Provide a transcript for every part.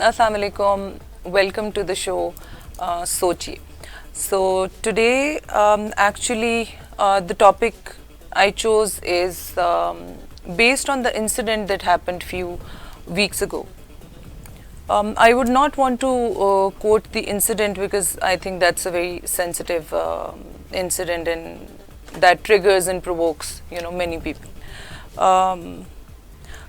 Assalamu alaikum. Welcome to the show Sochiye. So today, the topic I chose is based on the incident that happened few weeks ago. I would not want to quote the incident because I think that's a very sensitive incident and that triggers and provokes, many people.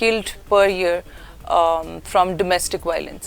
killed per year from domestic violence.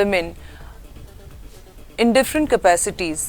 women in different capacities.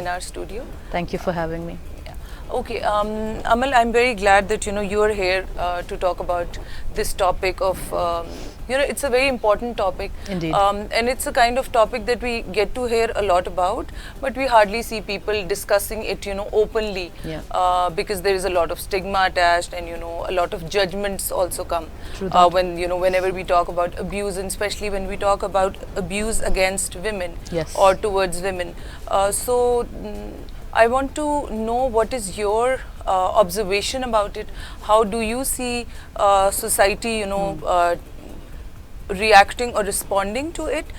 in our studio. Thank you for having me. Okay, Amal, I'm very glad that you are here to talk about this topic of it's a very important topic. Indeed. And it's a kind of topic that we get to hear a lot about, but we hardly see people discussing it openly. Yeah. Because there is a lot of stigma attached, and a lot of judgments also come. True that. When whenever we talk about abuse, and especially when we talk about abuse against women. Yes. Or towards women. I want to know what is your observation about it. How do you see society, reacting or responding to it?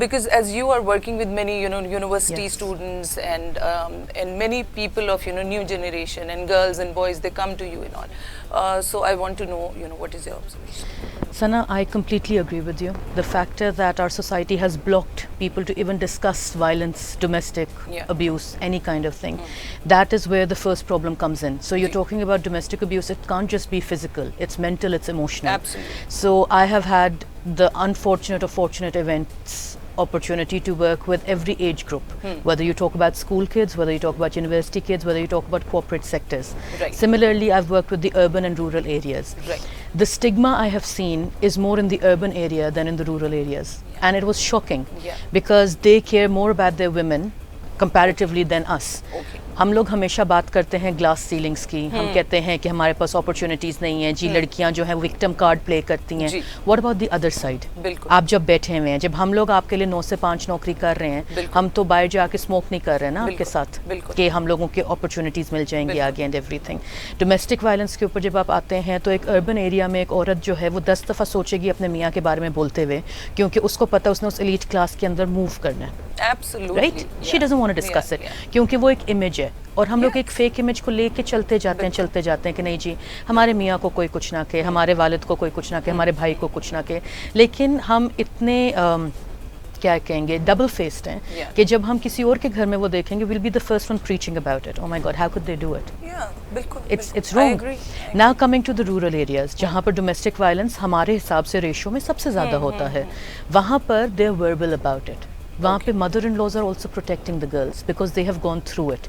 Because as you are working with many, university Yes. students and many people of, new generation and girls and boys, they come to you and all. So I want to know, what is your observation? Sana, I completely agree with you. The factor that our society has blocked people to even discuss violence, domestic Yeah. abuse, any kind of thing, that is where the first problem comes in. So you're talking about domestic abuse, it can't just be physical, it's mental, it's emotional. Absolutely. So I have had the unfortunate or fortunate events opportunity to work with every age group, whether you talk about school kids, whether you talk about university kids, whether you talk about corporate sectors. Right. Similarly, I've worked with the urban and rural areas. Right. The stigma I have seen is more in the urban area than in the rural areas. And it was shocking Yeah. because they care more about their women comparatively than us. Okay. ہم لوگ ہمیشہ بات کرتے ہیں glass سیلنگس کی, ہم کہتے ہیں کہ ہمارے پاس اپرچونیٹیز نہیں ہیں جی, لڑکیاں جو ہیں وکٹم کارڈ پلے کرتی ہیں. What about the other side? آپ جب بیٹھے ہوئے ہیں, جب ہم لوگ آپ کے لیے 9 سے 5 نوکری کر رہے ہیں, ہم تو باہر جا کے اسموک نہیں کر رہے نا آپ کے ساتھ کہ ہم لوگوں کے اپرچونیٹیز مل جائیں گی آگے and every thing. Domestic violence کے اوپر جب آپ آتے ہیں تو ایک اربن ایریا میں ایک عورت جو ہے وہ 10 دفعہ سوچے گی اپنے میاں کے بارے میں بولتے ہوئے, کیونکہ اس کو پتہ اس نے اس ایلیٹ کلاس کے اندر موو کرنا ہے. Right, she doesn't want to discuss it, کیونکہ وہ ایک امیج ہے, اور ہم لوگ ایک فیک امیج کو لے کے چلتے جاتے ہیں کہ نہیں جی ہمارے میاں کو کوئی کچھ نہ کہے, ہمارے والد کو کوئی کچھ نہ کہے, ہمارے بھائی کو کچھ نہ کہے. لیکن ہم اتنے کیا کہیں گے ڈبل فیسڈ ہیں کہ جب ہم کسی اور کے گھر میں وہ دیکھیں گے, we'll be the first one preaching about it. Oh my God, how could they do it? It's wrong. Now coming to the rural areas, جہاں پر domestic violence ہمارے حساب سے ریشو میں سب سے زیادہ ہوتا ہے, وہاں پر they're verbal about it. وہاں پہ mother in laws are also protecting the girls because they have gone through it.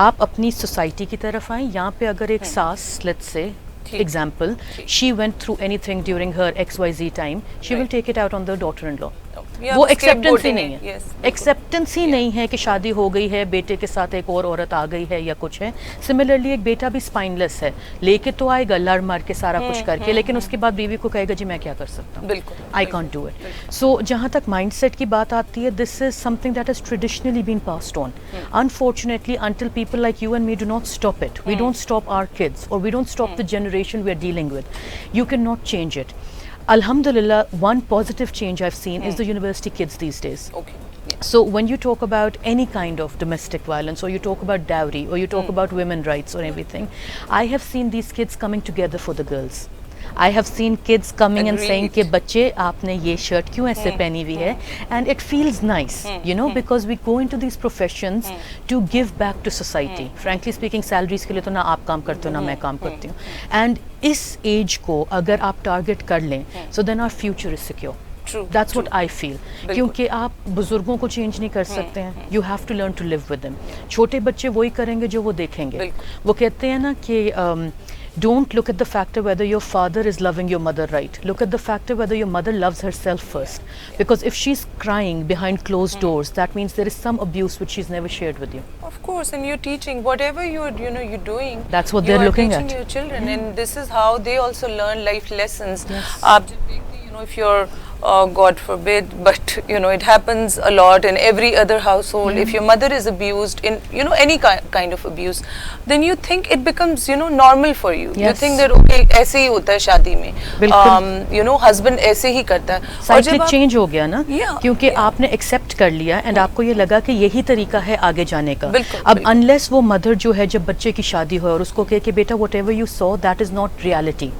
آپ اپنی سوسائٹی کی طرف آئیں, یہاں پہ اگر ایک ساس let's say example, she went through anything during her XYZ time, she will take it out on the daughter-in-law. وہ ایکسیپٹنس ہی نہیں ہے, ایکسیپٹنس ہی نہیں ہے کہ شادی ہو گئی ہے, بیٹے کے ساتھ ایک اور عورت آ گئی ہے یا کچھ ہے. سملرلی ایک بیٹا بھی اسپائنلیس ہے, لے کے تو آئے گا لڑ مار کے سارا کچھ کر کے, لیکن اس کے بعد بیوی کو کہے گا جی میں کیا کر سکتا ہوں, I can't do it. So جہاں تک مائنڈ سیٹ کی بات آتی ہے, this is something that has traditionally been passed on. Unfortunately until people like you and me do not stop it, we don't stop our kids اور we don't stop the generation we are dealing with, you can not change it. Alhamdulillah, one positive change I've seen is the university kids these days. Okay. Yeah. So when you talk about any kind of domestic violence, or you talk about dowry, or you talk about women rights or everything, I have seen these kids coming together for the girls. I have seen kids coming and saying کہ بچے آپ نے یہ shirt کیوں ایسے پہنی ہوئی ہے, and it feels nice, you know, because we go into these professions to give back to society. Frankly speaking, salaries کے لیے تو نہ آپ کام کرتے ہو نہ میں کام کرتی ہوں, and اس ایج کو اگر آپ ٹارگٹ کر لیں, so then our future is secure. That's what I feel. کیونکہ آپ بزرگوں کو چینج نہیں کر سکتے ہیں, you have to learn to live with them. چھوٹے بچے وہی کریں گے جو وہ دیکھیں گے. وہ کہتے ہیں نا کہ don't look at the factor whether your father is loving your mother right. Look at the factor whether your mother loves herself first. Because if she's crying behind closed doors, that means there is some abuse which she's never shared with you. Of course, and you're teaching whatever you're doing. That's what they're looking at. You are teaching your children, and this is how they also learn life lessons. Aap jab dekhte hain, if you're God forbid, but it happens a lot in every other household. If your mother is abused in any kind of abuse, then you think it becomes normal for you. You think that okay, ایسے ہی ہوتا ہے شادی میں, husband ایسے ہی کرتا ہے. Cycle change ہو گیا نا, کیونکہ آپ نے ایکسیپٹ کر لیا اینڈ آپ کو یہ لگا کہ یہی طریقہ ہے آگے جانے کا. اب انلیس وہ مدر جو ہے جب بچے کی شادی ہو اور اس کو کہے کہ بیٹا whatever you saw that is not reality,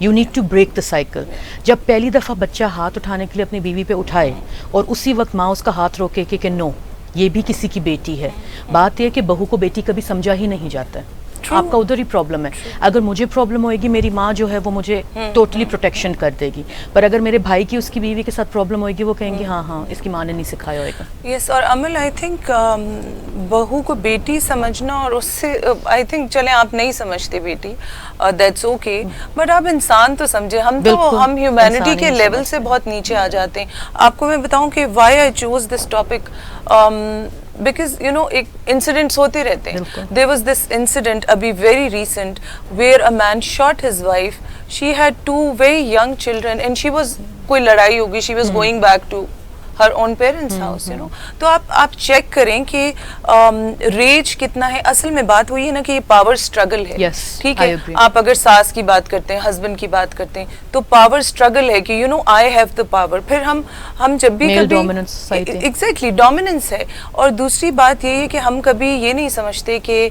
you need to break the cycle. جب پہلی دفعہ بچہ ہاتھ اٹھانے کے لیے اپنی بیوی پہ اٹھائے اور اسی وقت ماں اس کا ہاتھ روکے کہ نو یہ بھی کسی کی بیٹی ہے. بات یہ کہ بہو کو بیٹی کبھی سمجھا ہی نہیں جاتا ہے. آپ کا ادھر ہی پرابلم ہے. اگر مجھے پرابلم ہوئے گی, میری ماں جو ہے وہ مجھے ٹوٹلی پروٹیکشن کر دے گی, پر اگر میرے بھائی کی اس کی بیوی کے ساتھ پرابلم ہوئے گی, وہ کہیں گے ہاں اس کی ماں نے نہیں سکھایا ہوئے گا. یس, اور امل آئی تھنک بہو کو بیٹی سمجھنا, اور اس سے آئی تھنک چلیں آپ نہیں سمجھتے بیٹی, دیٹس اوکے, بٹ آپ انسان تو سمجھے. ہم ہیومینٹی کے لیول سے بہت نیچے آ جاتے ہیں. آپ کو میں بتاؤں کہ why I choose this topic, because ایک انسیڈنٹس ہوتے رہتے ہیں. there was this incident abhi very recent where a man shot his wife. She had 2 very young children and she was کوئی لڑائی ہوگی, she was going back to her own parents house, تو آپ check کریں کہ ریج کتنا ہے. اصل میں بات وہی ہے نا کہ یہ پاور اسٹرگل ہے. ٹھیک ہے, آپ اگر ساس کی بات کرتے ہیں, ہسبینڈ کی بات کرتے ہیں, تو پاور اسٹرگل ہے کہ آئی ہیو دا پاور. پھر ہم جب بھی ایگزیکٹلی ڈومیننس ہے. اور دوسری بات یہ ہے کہ ہم کبھی یہ نہیں سمجھتے کہ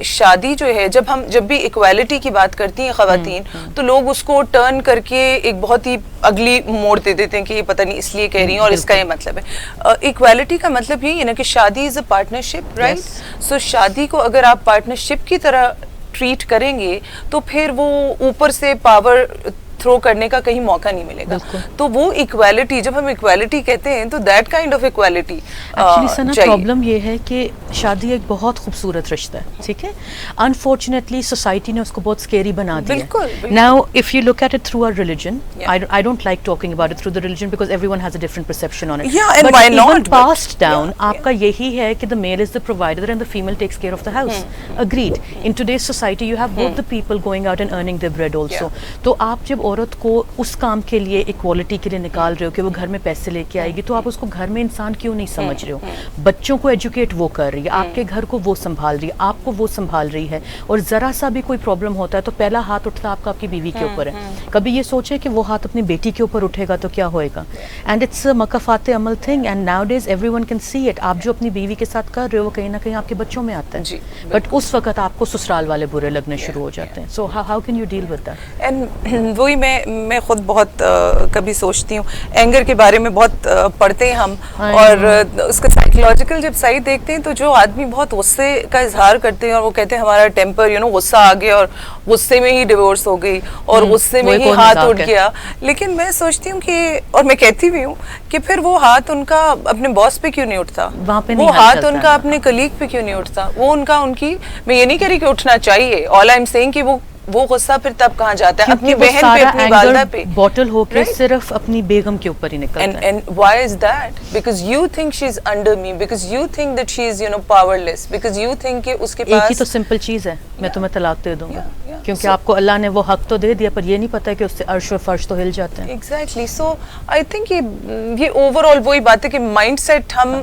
شادی جو ہے, جب بھی ایکویلٹی کی بات کرتی ہیں خواتین, تو لوگ اس کو ٹرن کر کے ایک بہت ہی اگلی موڑ دے دیتے ہیں کہ یہ پتہ نہیں اس لیے کہہ رہی ہیں اور اس کا یہ مطلب ہے. ایکویلٹی کا مطلب یہی ہے نا کہ شادی از اے پارٹنرشپ, رائٹ. سو شادی کو اگر آپ پارٹنرشپ کی طرح ٹریٹ کریں گے تو پھر وہ اوپر سے پاور تھرو کرنے کا کہیں موقع نہیں ملے گا. تو وہ ایکویلٹی, جب ہم ایکویلٹی کہتے ہیں تو that kind of equality. Actually سنا پرابلم یہ ہے کہ شادی ایک بہت خوبصورت رشتہ ہے, ٹھیک ہے, انفارچونیٹلی سوسائٹی نے اس کو بہت اسکیری بنا دیا. Now if you look at it through our religion, I don't like talking about it through the religion because every one has a different perception on it, but even passed down آپ کا یہی ہے کہ the male is the provider and the female takes care of the house. Agreed. In today's society you have both the people going out and earning their bread also. تو آپ جب عورت کو اس کام کے لیے equality کے لیے نکال رہے ہو کہ وہ گھر میں پیسے لے کے آئے گی, تو آپ اس کو گھر میں انسان کیوں نہیں سمجھ رہے ہو؟ بچوں کو ایجوکیٹ وہ کر رہی ہے, آپ کے گھر کو وہ سنبھال رہی ہے, آپ کو وہ سنبھال رہی ہے, اور ذرا سا بھی کوئی پرابلم ہوتا ہے تو پہلا ہاتھ اٹھتا آپ کا آپ کی بیوی کے اوپر ہے. کبھی یہ سوچے کہ وہ ہاتھ اپنی بیٹی کے اوپر اٹھے گا تو کیا ہوئے گا؟ اینڈ اٹس اے مکافات عمل thing, and nowadays every one can see it. آپ جو اپنی بیوی کے ساتھ کر رہے ہو وہ کہیں نہ کہیں آپ کے بچوں میں آتا ہے, بٹ اس وقت آپ کو سسرال والے برے لگنے شروع ہو جاتے ہیں. So how can you deal with that? And وہی میں خود بہت کبھی سوچتی ہوں, اینگر کے بارے میں بہت پڑھتے ہیں ہم, اور اس کا سائیکولوجیکل جب سائڈ دیکھتے ہیں تو جو آدمی بہت غصے کا اظہار کرتے ہیں اور وہ کہتے ہیں ہمارا ٹیمپر غصہ آ گیا اور غصے میں ہی ڈیورس ہو گئی اور غصے میں ہی ہاتھ اٹھ گیا. لیکن میں سوچتی ہوں کہ, اور میں کہتی بھی ہوں کہ پھر وہ ہاتھ ان کا اپنے باس پہ کیوں نہیں اٹھتا, وہ ہاتھ ان کا اپنے کلیگ پہ کیوں نہیں اٹھتا, وہ ان کی, میں یہ نہیں کہہ رہی کہ اٹھنا چاہیے, آل آئی ایم سیئنگ کہ وہ غصہ پھر تب کہاں جاتا ہے اپنی بہن پہ, اپنی والدہ پہ, بوٹل ہو کے صرف اپنی بیگم کے اوپر ہی نکلتا ہے. And why is that? Because you think she's under me, because you think that she is powerless, because you think کہ اس کے پاس ایک ہی تو سمپل چیز ہے, میں تمہیں طلاق دے دوں گا, کیونکہ آپ کو اللہ نے وہ حق تو دے دیا پر یہ نہیں پتا کہ اس سے عرش اور فرش تو ہل جاتے ہیں. Exactly. So I think یہ اوور آل وہی بات ہے کہ مائنڈ سیٹ ہم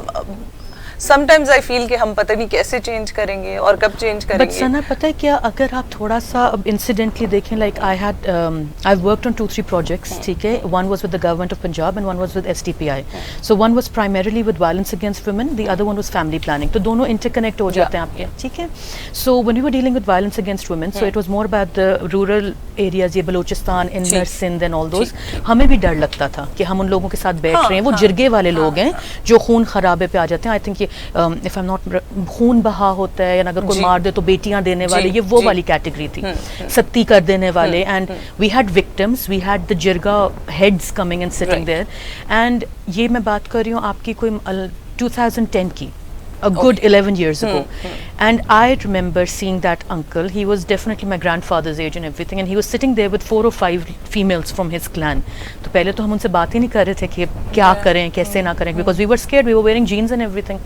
sometimes I feel کہ ہم پتہ نہیں کیسے چینج کریں گے اور کب چینج کریں گے. بٹ ثنا پتہ ہے کیا, اگر آپ تھوڑا سا اب انسیڈنٹلی دیکھیں, like I've worked on 2-3 projects, ٹھیک ہے, one was with the government of Punjab and one was with STPI. So one was primarily with violence against women, the other one was family planning. تو دونوں interconnect ہو جاتے ہیں آپ کے, ٹھیک ہے. So when we were dealing with violence against women, so it was more about the rural areas, یہ Balochistan, Inner Sindh and all those. ہمیں بھی ڈر لگتا تھا کہ ہم ان لوگوں کے ساتھ بیٹھ رہے ہیں, وہ جرگے والے لوگ ہیں جو خون خرابے پہ آ جاتے ہیں. I think if I'm not, خون بہا ہوتا ہے, یا اگر کوئی مار دے تو بیٹیاں دینے والے, یہ وہ والی کیٹیگری تھی, ستی کر دینے والے. And we had victims, we had the jirga heads coming and sitting there. And یہ میں بات کر رہی ہوں آپ کی کوئی 2010 کی, a good 11 years ago. And I remember seeing that uncle. He was definitely my grandfather's age and everything, and he was sitting there with 4 or 5 females from his clan. تو پہلے تو ہم ان سے بات ہی نہیں کر رہے تھے کہ کیا کریں کیسے نہ کریں, because we were scared, we were wearing jeans and everything.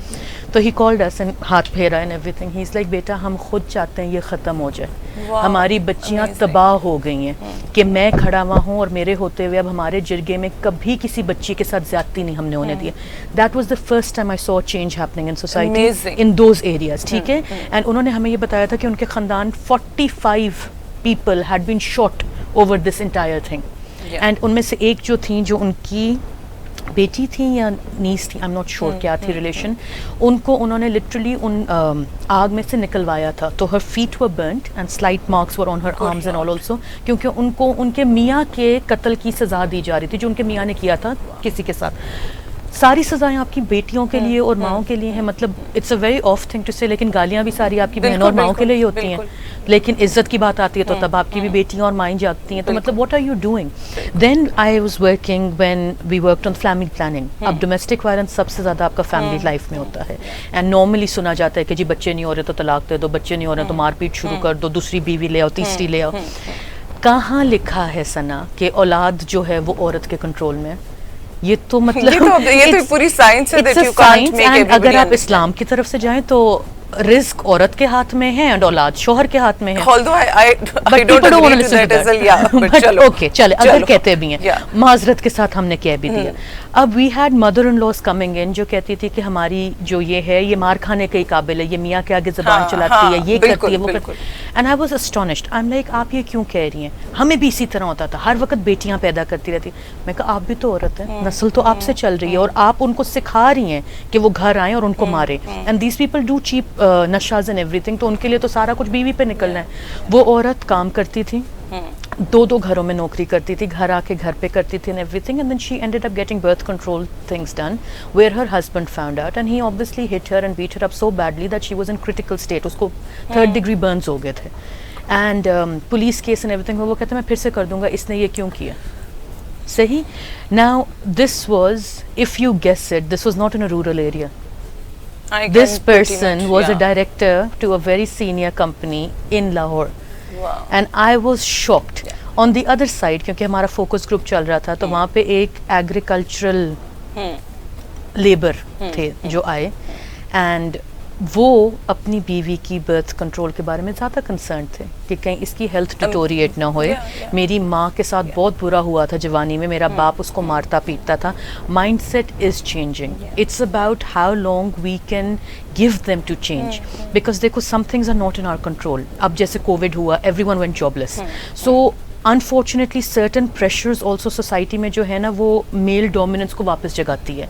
تو he called us and ہاتھ پھیرا and everything. He's like, بیٹا ہم خود چاہتے ہیں یہ ختم ہو جائے, ہماری بچیاں تباہ ہو گئی ہیں کہ میں کھڑا ہوا ہوں اور میرے ہوتے ہوئے اب ہمارے جرگے میں کبھی کسی بچی کے ساتھ زیادتی نہیں ہم نے ہونے دی. That was the first time I saw change happening in society. In those areas, ٹھیک ہے. And انہوں نے ہمیں یہ بتایا تھا کہ ان کے خاندان 45 people had been shot over this entire thing. And ان میں سے ایک جو تھیں, جو ان کی بیٹی تھی یا نیس تھی, I'm not sure کیا تھی ریلیشن, ان کو انہوں نے literally ان آگ میں سے نکلوایا تھا. تو her feet were burnt and slight marks were on her arms and all also, کیونکہ ان کو ان کے میاں کے قتل کی سزا دی جا رہی تھی جو ان کے میاں نے کیا تھا کسی کے ساتھ. ساری سزائیں آپ کی بیٹیوں کے لیے اور ماؤں کے لیے ہیں, مطلب it's a very off thing to say, لیکن گالیاں بھی ساری آپ کی بہنوں اور ماؤں کے لیے ہی ہوتی ہیں, لیکن عزت کی بات آتی ہے تو تب آپ کی بھی بیٹیاں اور مائیں جاگتی ہیں. تو مطلب what are you doing? Then I was working when we worked on family planning. اب ڈومیسٹک وائلنس سب سے زیادہ آپ کا فیملی لائف میں ہوتا ہے, اینڈ نارملی سنا جاتا ہے کہ جی بچے نہیں ہو رہے تو طلاق دے دو, بچے نہیں ہو رہے تو مار پیٹ شروع کر دو, دوسری بیوی لے آؤ, تیسری لے آؤ. کہاں لکھا ہے ثنا کہ اولاد جو ہے وہ عورت کے کنٹرول میں؟ یہ تو مطلب یہ تو پوری سائنس ہے. اگر آپ اسلام کی طرف سے جائیں تو رزق عورت کے ہاتھ میں ہے اینڈ اولاد شوہر کے ہاتھ میں ہے. اوکے چلے, اگر کہتے بھی ہیں, معذرت کے ساتھ ہم نے کہہ بھی دیا. اب we had mother in laws coming in جو کہتی تھی کہ ہماری جو یہ ہے یہ مار کھانے کے قابل ہے, یہ میاں کے آگے زبان چلاتی ہے, یہ کرتی ہے, وہ کرتی ہے. And I was astonished. I am like, آپ یہ کیوں کہہ رہی ہیں؟ ہمیں بھی اسی طرح ہوتا تھا, ہر وقت بیٹیاں پیدا کرتی رہتی. میں کہا آپ بھی تو عورت ہیں, نسل تو آپ سے چل رہی ہے, اور آپ ان کو سکھا رہی ہیں کہ وہ گھر آئیں اور ان کو مارے. And these people do cheap نشاز اینڈ ایوری تھنگ. تو ان کے لیے تو سارا کچھ بیوی پہ نکلنا ہے. وہ عورت کام کرتی تھی, 2 گھروں میں نوکری کرتی تھی, گھر آ کے گھر پہ کرتی تھی and everything, and then she ended up getting birth control things done where her husband found out and he obviously hit her and beat her up so badly that she was in critical state. اس کو 3rd degree burns ہو گئے تھے. And police case and every thing, وہ کہتے ہیں میں پھر سے کر دوں گا, اس نے یہ کیوں کیا. صحیح. Now this was, if you guess it, this was not in a rural area. This person was a director to a very senior company in Lahore. Wow. And I was shocked. On the other side, کیونکہ ہمارا focus group چل رہا تھا, تو وہاں پہ ایک agricultural labour تھے جو آئے, اینڈ وہ اپنی بیوی کی برتھ کنٹرول کے بارے میں زیادہ کنسرن تھے کہ کہیں اس کی ہیلتھ ڈیٹوریٹ نہ ہوئے. میری ماں کے ساتھ بہت برا ہوا تھا جوانی میں, میرا باپ اس کو مارتا پیٹتا تھا. Mindset is changing. It's about how long we can give them to change, because دیکھو some things are not in our control. اب جیسے کووڈ ہوا, everyone went jobless, so unfortunately certain pressures also society میں جو ہے نا وہ male dominance کو واپس جگاتی ہے.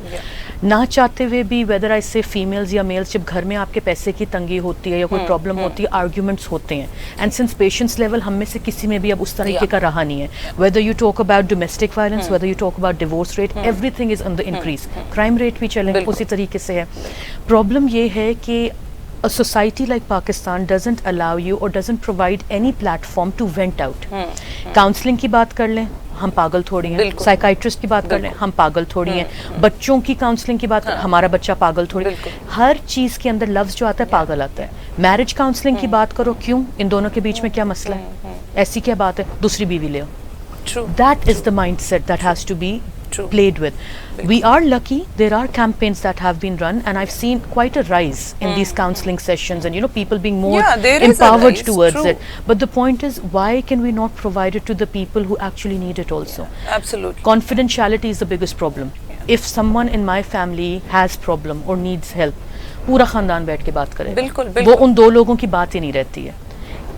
نہ چاہتے ہوئے بھی, whether I say females یا میلز, جب گھر میں آپ کے پیسے کی تنگی ہوتی ہے یا کوئی پرابلم ہوتی ہے, آرگیومنٹس ہوتے ہیں, اینڈ سنس پیشنس لیول ہم میں سے کسی میں بھی اب اس طریقے کا رہا نہیں ہے. whether you talk about domestic violence, whether you talk about divorce rate, everything is on the increase. crime rate بھی چلیں اسی طریقے سے ہے. پرابلم یہ ہے کہ a society like Pakistan doesn't allow you or doesn't provide any platform to vent out. Counseling کی بات کر لیں, ہم پاگل تھوڑی ہیں. سائیکائٹرسٹ کی بات کر لیں, ہم پاگل تھوڑی ہیں. بچوں کی کاؤنسلنگ کی بات کر, ہمارا بچہ پاگل تھوڑی. ہر چیز کے اندر لفظ جو آتا ہے پاگل آتا ہے. میرج کاؤنسلنگ کی بات کرو, کیوں, ان دونوں کے بیچ میں کیا مسئلہ ہے, ایسی کیا بات ہے, دوسری بیوی لے آؤ. That is the mindset that has to be played with. We are lucky, there are campaigns that have been run, and I've seen quite a rise in these counseling sessions, and people being more empowered towards it. But the point is, why can we not provide it to the people who actually need it also? Absolutely. Confidentiality is the biggest problem. If someone in my family has problem or needs help, پورا خاندان بیٹھ کے بات کرے, وہ ان دو لوگوں کی بات ہی نہیں رہتی ہے.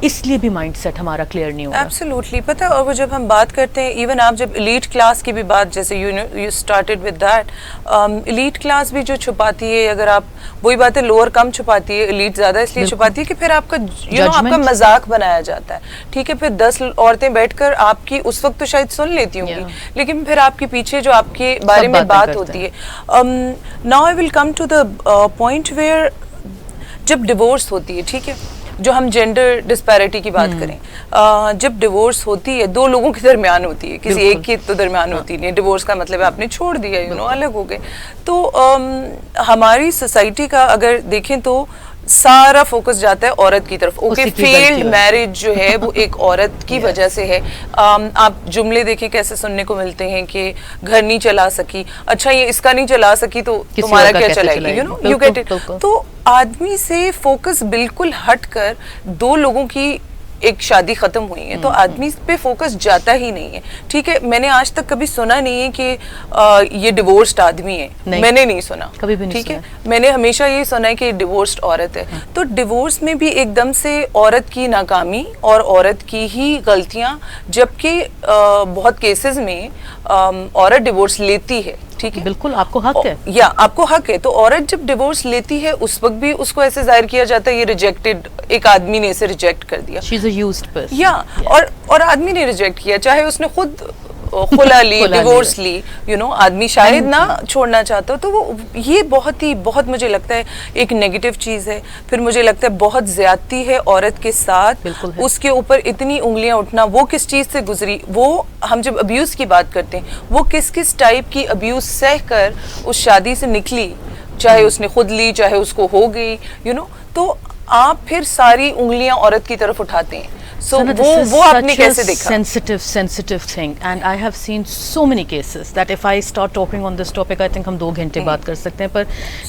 اس لیے بھی مائنڈ سیٹ ہمارا کلیئر نہیں ہوگا. ایبسلیوٹلی. پتہ, اور وہ جب ہم بات کرتے ہیں, ایون آپ جب ایلیٹ کلاس کی بھی بات, جیسے you started with that, elite class بھی جو چھپاتی ہے, اگر آپ وہی بات ہے, لوور کم چھپاتی ہے, ایلیٹ زیادہ اس لیے چھپاتی ہے کہ پھر آپ کا آپ کا مذاق بنایا جاتا ہے. ٹھیک ہے, پھر 10 عورتیں بیٹھ کر آپ کی اس وقت تو شاید سن لیتی ہوں گی, لیکن پھر آپ کے پیچھے جو آپ کے بارے میں بات ہوتی ہے. Now I will come to the point where جب ڈیورس ہوتی ہے, ٹھیک ہے, جو ہم جینڈر ڈسپیرٹی کی بات کریں, جب ڈیورس ہوتی ہے, دو لوگوں کے درمیان ہوتی ہے, کسی ایک کے تو درمیان ہوتی نہیں. ڈیورس کا مطلب ہے آپ نے چھوڑ دیا, الگ ہو گئے. تو ہماری سوسائٹی کا اگر دیکھیں تو سارا فوکس جاتا ہے عورت کی طرف. اوکے, فیلڈ میرج جو ہے وہ ایک عورت کی وجہ سے ہے. آپ جملے دیکھیں کیسے سننے کو ملتے ہیں کہ گھر نہیں چلا سکی, اچھا یہ اس کا نہیں چلا سکی تو تمہارا کیا چلائے گی, یو گیٹ اٹ. تو آدمی سے فوکس بالکل ہٹ کر, دو لوگوں کی ایک شادی ختم ہوئی ہے تو آدمی پہ فوکس جاتا ہی نہیں ہے. ٹھیک ہے, میں نے آج تک کبھی سنا نہیں ہے کہ یہ ڈیورسڈ آدمی ہے, میں نے نہیں سنا کبھی بھی. ٹھیک ہے, میں نے ہمیشہ یہ سنا ہے کہ ڈیورسڈ عورت ہے. تو ڈیورس میں بھی ایک دم سے عورت کی ناکامی اور عورت کی ہی غلطیاں, جبکہ بہت کیسز میں عورت ڈیورس لیتی ہے. ٹھیک ہے, بالکل آپ کو حق ہے, یا آپ کو حق ہے. تو عورت جب ڈیورس لیتی ہے اس وقت بھی اس کو ایسے ظاہر کیا جاتا ہے یہ ریجیکٹڈ, ایک آدمی نے اسے ریجیکٹ کر دیا, یا اور آدمی نے ریجیکٹ کیا, چاہے اس نے خود خلا لی, ڈیورس لی, آدمی شاید نہ چھوڑنا چاہتا ہو. تو وہ یہ بہت مجھے لگتا ہے ایک نیگیٹو چیز ہے. پھر مجھے لگتا ہے بہت زیادتی ہے عورت کے ساتھ, اس کے اوپر اتنی انگلیاں اٹھنا. وہ کس چیز سے گزری, وہ ہم جب ابیوز کی بات کرتے ہیں, وہ کس ٹائپ کی ابیوز سہ کر اس شادی سے نکلی, چاہے اس نے خود لی چاہے اس کو ہو گئی, تو آپ پھر ساری انگلیاں عورت کی طرف اٹھاتے ہیں. So وہ آپ نے کیسے دیکھا؟ sensitive thing, and I have seen so many cases that if I start talking on this topic I think ہم 2 گھنٹے بات کر سکتے ہیں, پر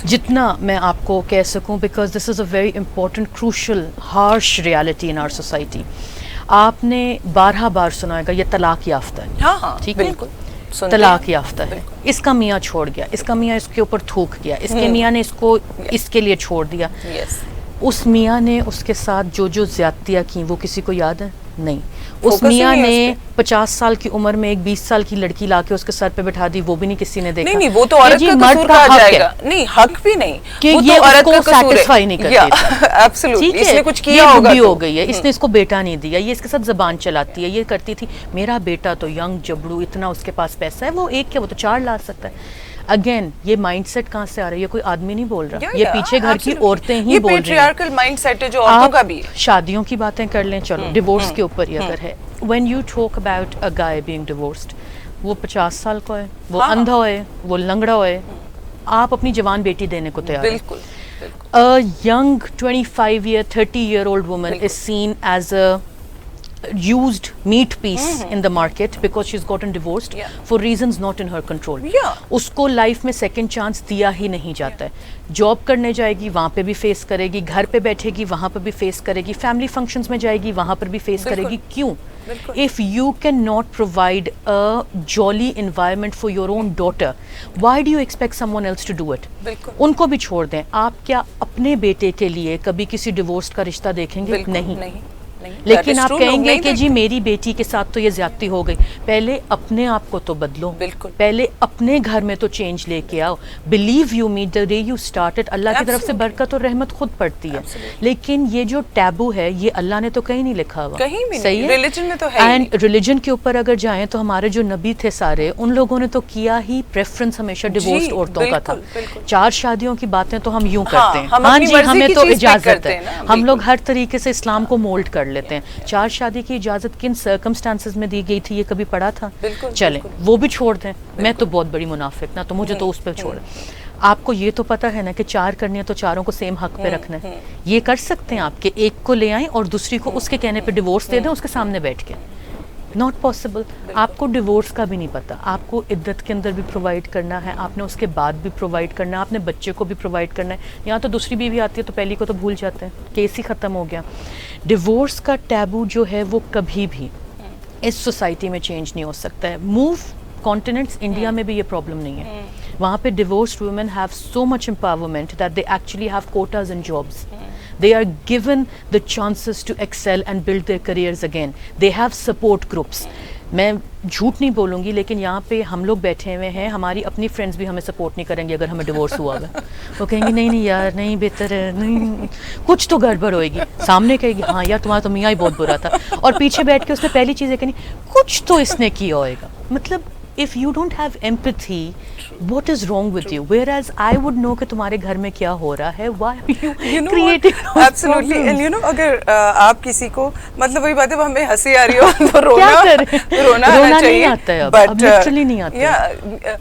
جتنا میں آپ کو کہہ سکوں, because this is a very important, crucial, harsh reality in our society. آپ نے 12 بار سنا ہوگا یہ طلاق یافتہ ہے. ہاں ٹھیک ہے, طلاق یافتہ ہے, اس کا میاں چھوڑ گیا, اس کا میاں اس کے اوپر تھوک گیا, اس کے میاں نے اس کو اس کے لیے چھوڑ دیا. اس میاں نے اس کے ساتھ جو زیادتیاں کی وہ کسی کو یاد ہے؟ نہیں. اس میاں نے 50 سال کی عمر میں ایک 20 سال کی لڑکی لا کے اس کے سر پہ بٹھا دی, وہ بھی نہیں کسی نے دیکھا. نہیں, وہ تو عورت کا قصور کہا جائے گا. نہیں, حق بھی نہیں کہ یہ عورت کو سیٹسفائی نہیں کرتی. ایبسلیوٹلی, اس نے کچھ کیا ہوگا, یہ ہو گئی ہے, اس نے اس کو بیٹا نہیں دیا, یہ اس کے ساتھ زبان چلاتی ہے, یہ کرتی تھی. میرا بیٹا تو ینگ جبڑو, اتنا اس کے پاس پیسہ ہے, وہ ایک کیا وہ تو 4 لا سکتا ہے. اگین یہ مائنڈ سیٹ کہاں سے آ رہا ہے؟ یہ کوئی آدمی نہیں بول رہا, یہ پیچھے گھر کی عورتیں ہی بول رہی ہیں. یہ پیٹریارکل مائنڈ سیٹ ہے جو عورتوں کا بھی ہے. شادیوں کی باتیں کر لیں, چلو ڈیورس کے اوپر ہی اگر ہے, when you talk about a guy being divorced, وہ 50 سال کا ہے, وہ اندھا ہوئے, وہ لنگڑا ہوئے, آپ اپنی جوان بیٹی دینے کو تیار ہیں. بالکل. A young 25-year, 30-year-old woman is seen as a used meat piece in the market because she's gotten divorced for reasons not in her control. اس کو لائف میں سیکنڈ چانس دیا ہی نہیں جاتا ہے. جاب کرنے جائے گی وہاں پہ بھی فیس کرے گی, گھر پہ بیٹھے گی وہاں پہ بھی فیس کرے گی, فیملی فنکشنز میں جائے گی وہاں پر بھی فیس کرے گی. کیوں؟ If you cannot provide a jolly environment for your own daughter, why do you expect someone else to do it? ان کو بھی چھوڑ دیں. آپ کیا اپنے بیٹے کے لیے کبھی کسی ڈیورس کا رشتہ دیکھیں گے؟ نہیں. لیکن آپ کہیں گے کہ جی میری بیٹی کے ساتھ تو یہ زیادتی ہو گئی. پہلے اپنے آپ کو تو بدلو, پہلے اپنے گھر میں تو چینج لے کے آؤ. Believe you me, the day you started, اللہ کی طرف سے برکت اور رحمت خود پڑتی ہے. لیکن یہ جو ٹیبو ہے یہ اللہ نے تو کہیں نہیں لکھا ہوا, صحیح ہے, ریلیجن میں تو ہے. اینڈ ریلیجن کے اوپر اگر جائیں تو ہمارے جو نبی تھے سارے, ان لوگوں نے تو کیا ہی پریفرنس ہمیشہ ڈیورسڈ عورتوں کا تھا. 4 شادیوں کی باتیں تو ہم یوں کرتے ہیں, ہاں جی ہمیں تو اجازت ہے, ہم لوگ ہر طریقے سے اسلام کو مولڈ کر لیتے ہیں. 4 شادی کی اجازت کن سرکمسٹانسز میں دی گئی تھی یہ کبھی پڑھا تھا؟ چلیں وہ بھی چھوڑ دیں. میں تو بہت بڑی منافق نا, تو مجھے تو اس پہ چھوڑ. آپ کو یہ تو پتا ہے نا کہ 4 کرنی ہے تو 4 کو سیم حق پہ رکھنا ہے. یہ کر سکتے ہیں آپ کہ ایک کو لے آئیں اور دوسری کو اس کے کہنے پہ ڈیورس دے دیں اس کے سامنے بیٹھ کے؟ Not possible. آپ کو ڈیورس کا بھی نہیں پتا, آپ کو عدت کے اندر بھی پرووائڈ کرنا ہے, آپ نے اس کے بعد بھی پرووائڈ کرنا ہے, آپ نے بچے کو بھی پرووائڈ کرنا ہے. یہاں تو دوسری بیوی آتی ہے تو پہلی کو تو بھول جاتے ہیں, کیس ہی ختم ہو گیا. ڈیورس کا ٹیبو جو ہے وہ کبھی بھی اس سوسائٹی میں چینج نہیں ہو سکتا ہے. موو کانٹیننٹس, انڈیا میں بھی یہ پرابلم نہیں ہے. وہاں پہ divorced women have so much empowerment that they actually have quotas in jobs. They are given the chances to excel and build their careers again. They have support groups. میں جھوٹ نہیں بولوں گی لیکن یہاں پہ ہم لوگ بیٹھے ہوئے ہیں, ہماری اپنی فرینڈس بھی ہمیں سپورٹ نہیں کریں گے اگر ہمیں ڈیورس ہوا ہے. وہ کہیں گی نہیں نہیں یار نہیں بہتر ہے, نہیں کچھ تو گڑبڑ ہوئے گی. سامنے کہے گی ہاں یار تمہارا تو میاں ہی بہت برا تھا, اور پیچھے بیٹھ کے اس نے پہلی چیز یہ کہنی کچھ تو اس نے کیا ہوئے گا. مطلب if you don't have empathy, what is wrong with you? Whereas I would know کہ تمہارے گھر میں کیا ہو رہا ہے. Why are you creating those absolutely problems? And you know اگر آپ کسی کو, مطلب وہی بات ہے ہمیں ہنسی آ رہی ہو تو رونا آنا چاہیے, نہیں آتا ہے اب literally نہیں آتا ہے.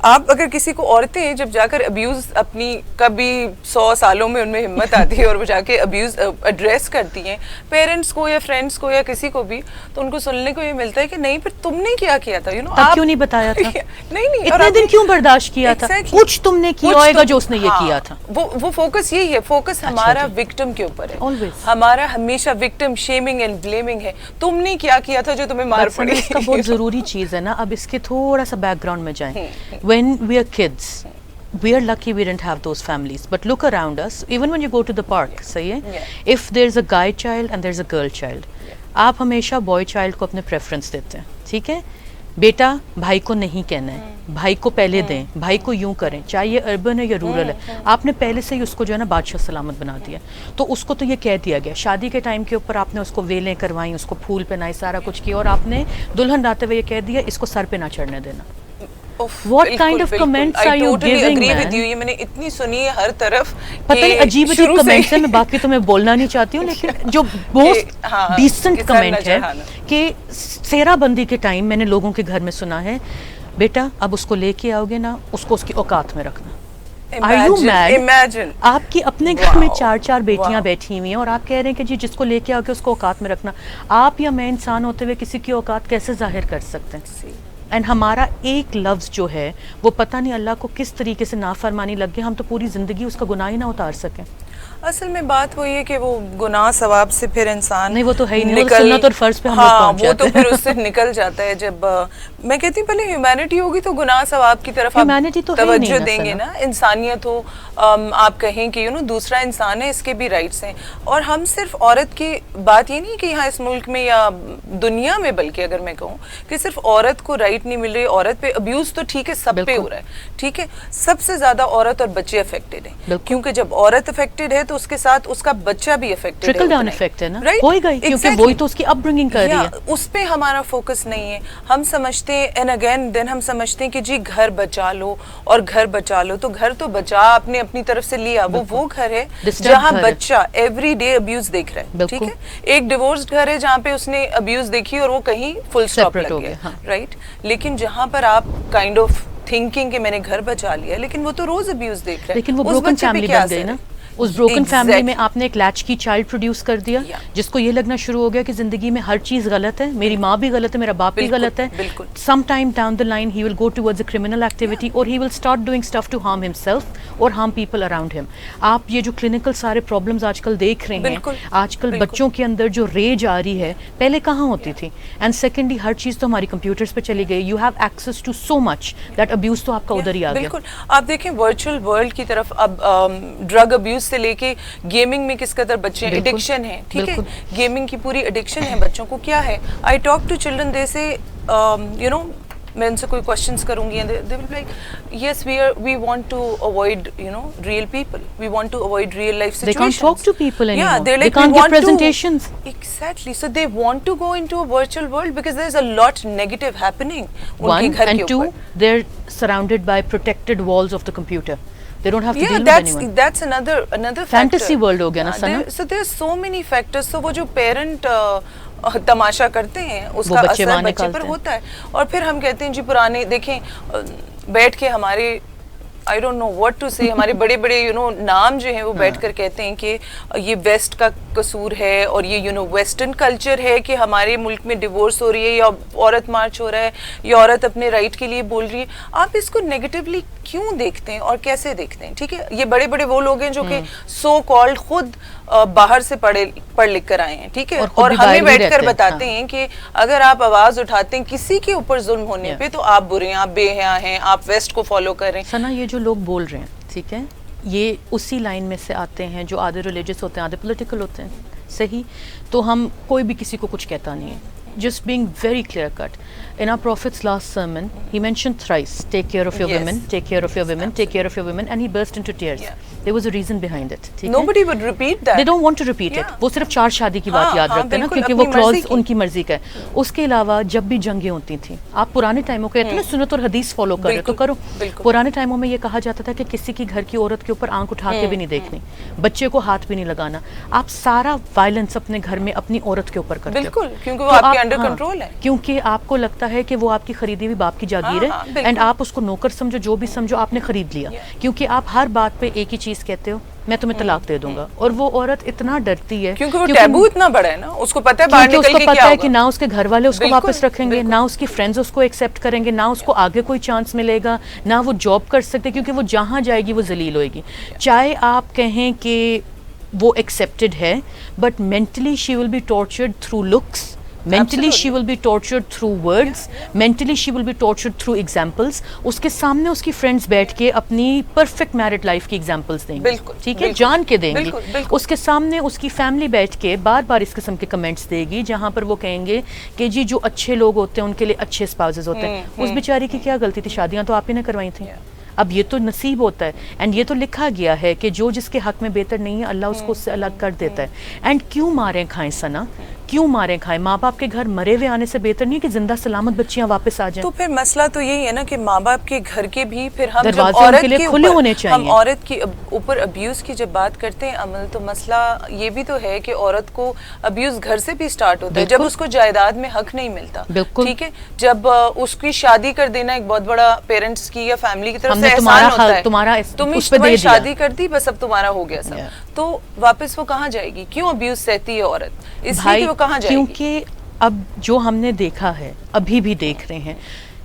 آپ اگر کسی کو, عورتیں جب جا کر ابیوز اپنی کبھی 100 سالوں میں ان میں ہمت آتی ہے اور وہ جا کے ابیوز ایڈریس کرتی ہیں پیرنٹس کو یا فرینڈس کو یا کسی کو بھی, تو ان کو سننے کو یہ ملتا ہے کہ نہیں پھر تم نے کیا کیا تھا, آپ کیوں نہیں بتایا تھا, نہیں اتنے دن کیوں برداشت کیا تھا, کچھ تم نے کیا ہوئے گا جو اس نے یہ کیا تھا. وہ فوکس یہی ہے, فوکس ہمارا وکٹم کے اوپر ہے, ہمارا ہمیشہ وکٹم شیمنگ اینڈ بلیمنگ ہے. تم نے کیا کیا تھا جو تمہیں مار پڑی. اس کا بہت ضروری چیز ہے نا. اب اس کے تھوڑا سا بیک گراؤنڈ میں جائیں. When we are kids, we are lucky we didn't have those families. But look around us, even when you go to the park, صحیح ہے, if there's a guy child and there's a girl child, آپ ہمیشہ boy child کو اپنے preference دیتے ہیں. ٹھیک ہے, بیٹا بھائی کو نہیں کہنا ہے, بھائی کو پہلے دیں, بھائی کو یوں کریں, چاہے یہ اربن ہے یا رورل ہے. آپ نے پہلے سے ہی اس کو جو ہے نا بادشاہ سلامت بنا دیا, تو اس کو تو یہ کہہ دیا گیا. شادی کے ٹائم کے اوپر آپ نے اس کو ویلیں کروائیں, اس کو پھول پہنائے, سارا کچھ کیا, اور آپ نے دلہن لاتے ہوئے یہ کہہ دیا اس کو سر پہ نہ چڑھنے دینا. What kind of comments are you giving, man? یہ میں نے اتنی سنی ہے ہر طرف, پتہ نہیں عجیب عجیب کمنٹس ہیں. میں باقی تو میں بولنا نہیں چاہتی ہوں, لیکن جو موسٹ ڈیسنٹ کمنٹ ہے کہ سیرا بندی کے ٹائم میں نے لوگوں کے گھر میں سنا ہے, بیٹا اب اس کو لے کے آؤ گے نا, اس کو اس کی اوقات میں رکھنا. Are you mad? Imagine. آپ کی اپنے گھر میں 4 بیٹیاں بیٹھی ہوئی ہیں اور آپ کہہ رہے ہیں کہ جی جس کو لے کے آؤ گے اس کو اوقات میں رکھنا. آپ یا میں انسان ہوتے ہوئے کسی کی اوقات کیسے ظاہر کر سکتے ہیں؟ اینڈ ہمارا ایک لفظ جو ہے وہ پتہ نہیں اللہ کو کس طریقے سے نافرمانی لگ گئی, ہم تو پوری زندگی اس کا گناہ ہی نہ اتار سکیں. اصل میں بات وہی ہے کہ وہ گناہ ثواب سے پھر انسان نہیں, وہ تو ہے ہی نہیں, سنت اور فرض پہ ہم لوگ پہنچ جاتے ہیں. وہ تو پھر اس سے نکل جاتا ہے. جب میں کہتی ہوں پہلے ہیومینٹی ہوگی تو گناہ ثواب کی طرف توجہ دیں گے نا. انسانیت ہو, آپ کہیں کہ دوسرا انسان ہے, اس کے بھی رائٹس ہیں. اور ہم صرف عورت کی بات یہ نہیں کہ یہاں اس ملک میں یا دنیا میں, بلکہ اگر میں کہوں کہ صرف عورت کو رائٹ نہیں مل رہی, عورت پہ ابیوز تو ٹھیک ہے سب پہ ہو رہا ہے, ٹھیک ہے, سب سے زیادہ عورت اور بچے افیکٹڈ ہیں, کیونکہ جب عورت افیکٹڈ ہے تو اس کے ساتھ اس کا بچہ بھی افیکٹڈ ہے. ٹرکل ڈاؤن افیکٹ ہے نا, Right? ہوئے گا کیونکہ وہی تو اس کی اپ برنگنگ کر رہی ہے. اس پہ ہمارا فوکس نہیں ہے. ہم سمجھتے ہیں اینڈ اگین دین ہم سمجھتے ہیں کہ جی گھر بچا لو اور گھر بچا لو, تو گھر تو بچا اپنے اپنی طرف سے لیا, وہ گھر ہے جہاں بچہ ایوری ڈے ابیوز دیکھ رہا ہے. ٹھیک ہے, ایک ڈیورسڈ گھر ہے جہاں پہ اس نے ابیوز دیکھی اور وہ کہیں فل اسٹاپ لگ گیا, رائٹ. لیکن جہاں پر آپ کائنڈ آف تھنکنگ کہ میں نے گھر بچا لیا, لیکن وہ تو روز ابیوز دیکھ رہا ہے. لیکن وہ بروکن فیملی بن گئی نا. اس بروکن فیملی میں آپ نے ایک لیچ کی چائلڈ پروڈیوس کر دیا جس کو یہ لگنا شروع ہو گیا کہ زندگی میں ہر چیز غلط ہے, میری ماں بھی غلط ہے, میرا باپ بھی غلط ہے. Some time down the line ہی will go towards a criminal activity اور he will start doing stuff to harm himself اور ہارم پیپل اراؤنڈ ہم. آپ یہ جو کلینکل سارے پرابلمز آج کل دیکھ رہے ہیں, آج کل بچوں کے اندر جو ریج آ رہی ہے پہلے کہاں ہوتی تھی. اینڈ سیکنڈلی ہر چیز تو ہماری کمپیوٹرز پہ چلی گئی. You have access to so much that abuse تو آپ کا ادھر ہی آ گیا. بالکل. آپ دیکھیں ورچوئل ورلڈ کی طرف اب ڈرگ ابیوز سے لے کے گیمنگ میں کس قدر بچے ایڈکشن ہے. ٹھیک ہے, گیمنگ کی پوری ایڈکشن ہے بچوں کو. کیا ہے, آئی ٹاک ٹو چلڈرن, دے سے یو نو, میں ان سے کوئی کوشچنس کروں گی, they will be like, yes, we want to avoid, you know, real people. We want to avoid real life situations. They can't talk to people anymore. Yeah, they're like, they can't give presentations. Exactly. So they want to go into a virtual world because there's a lot negative happening. One, and two, they're surrounded by protected walls of the computer. They don't have to deal with anyone. That's another factor. Fantasy world ہو گیا نا سنا. So there's so many factors. So وہ جو parent تماشا کرتے ہیں اس کا اثر بچے پر ہوتا ہے. اور پھر ہم کہتے ہیں جی پرانے دیکھیں بیٹھ کے ہمارے I don't know what to say, ہمارے بڑے بڑے you know نام جو ہیں وہ بیٹھ کر کہتے ہیں کہ یہ ویسٹ کا قصور ہے اور یہ you know ویسٹرن کلچر ہے کہ ہمارے ملک میں ڈیورس ہو رہی ہے یا عورت مارچ ہو رہا ہے یا عورت اپنے رائٹ کے لیے بول رہی ہے. آپ اس کو نیگیٹیولی کیوں دیکھتے ہیں اور کیسے دیکھتے ہیں؟ ٹھیک ہے, یہ بڑے بڑے وہ لوگ ہیں جو کہ سو کالڈ خود باہر سے پڑھ لکھ کر آئے ہیں. ٹھیک ہے, اور ہمیں بیٹھ کر بتاتے ہیں کہ اگر آپ آواز اٹھاتے ہیں کسی کے اوپر ظلم ہونے پہ تو آپ برے ہیں, آپ بے حیا ہیں, آپ ویسٹ کو فالو کر رہے ہیں. سنا یہ جو لوگ بول رہے ہیں, ٹھیک ہے, یہ اسی لائن میں سے آتے ہیں جو آدھے ریلیجس ہوتے ہیں آدھے پولیٹیکل ہوتے ہیں. صحیح, تو ہم کوئی بھی کسی کو کچھ کہتا نہیں ہے. Just being very clear cut. In our Prophet's last sermon, he mentioned thrice, take care of your women, take care of your women, take care of your women, and he burst into tears. There was a reason behind it. Nobody would repeat that. They don't want to repeat it. وہ صرف 4 شادی کی بات یاد رکھتے ہیں نا, کیونکہ وہ کلوز ان کی مرضی کا ہے. اس کے علاوہ جب بھی جنگیں ہوتی تھیں, آپ پرانے ٹائموں کو کہتے ہیں نا سنت اور حدیث فالو کرے تو کرو. پرانے ٹائموں میں یہ کہا جاتا تھا کہ کسی کی گھر کی عورت کے اوپر آنکھ اٹھا کے بھی نہیں دیکھنی, بچے کو ہاتھ بھی نہیں لگانا. آپ سارا وائلنس اپنے گھر میں اپنی عورت کے اوپر کرتے ہو. بالکل, کیونکہ وہ آپ کے انڈر کنٹرول ہے. کیونکہ آپ کو لگتا ہے کہ وہ آپ کی خریدی ہوئی باپ کی جاگیر ہے, اینڈ آپ اس کو نوکر سمجھو, جو بھی سمجھو آپ نے خرید لیا, کیونکہ آپ ہر بات پہ ایک ہی چیز کہتے ہو, میں تمہیں طلاق دے دوں گا. اور وہ عورت اتنا ڈرتی ہے کیونکہ وہ ٹیبو اتنا بڑا ہے نا, اس کو پتہ ہے باہر نکل کے کیا ہوگا. پتہ ہے کہ نہ اس کے گھر والے اس کو واپس رکھیں گے, نہ اس کی فرینڈز اس کو ایکسیپٹ کریں گے, نہ اس کو آگے کوئی چانس ملے گا, نہ وہ جاب کر سکتے, کیونکہ وہ جہاں جائے گی وہ ذلیل ہوئے گی. چاہے آپ کہیں کہ وہ ایکسیپٹڈ ہے, but mentally she will be tortured through looks, mentally she will be tortured through words, mentally she will be tortured through examples. اس کے سامنے اس کی فرینڈز بیٹھ کے اپنی پرفیکٹ میرڈ لائف کی ایگزامپلس دیں گی, ٹھیک ہے, جان کے دیں گی. اس کے سامنے اس کی فیملی بیٹھ کے بار بار اس قسم کے کمنٹس دے گی جہاں پر وہ کہیں گے کہ جی جو اچھے لوگ ہوتے ہیں ان کے لیے اچھے اسپاؤسز ہوتے ہیں. اس بیچاری کی کیا غلطی تھی, شادیاں تو آپ ہی نے کروائی تھیں. اب یہ تو نصیب ہوتا ہے, اینڈ یہ تو لکھا گیا ہے کہ جو جس کے حق میں بہتر نہیں ہے اللہ اس کو اس سے الگ کر دیتا ہے. اینڈ کیوں ماریں کھائیں سنا, کیوں ماریں کھائیں؟ ماں باپ کے گھر مرے ہوئے آنے سے بہتر نہیں ہے کہ زندہ سلامت بچیاں واپس آ جائیں. تو پھر مسئلہ تو یہی ہے نا کہ ماں باپ کے گھر کے بھی پھر ہم دروازے کے لیے کھلے ہونے چاہیے. ہم عورت کے اوپر ابیوز کی جب بات کرتے ہیں عمل, تو مسئلہ یہ بھی تو ہے کہ عورت کو ابیوز گھر سے بھی سٹارٹ ہوتا ہے جب اس کو جائیداد میں حق نہیں ملتا. ٹھیک ہے, جب اس کی شادی کر دینا ایک بہت بڑا پیرنٹس کی یا فیملی کی طرف سے احسان ہوتا ہے, تمہیں شادی کر دی بس اب تمہارا ہو گیا سب, تو واپس وہ کہاں جائے گی؟ کیوں ابیوز سہتی ہے عورت؟ اس لیے کہ وہ کہاں جائے گی. کیونکہ اب جو ہم نے دیکھا ہے, ابھی بھی دیکھ رہے ہیں,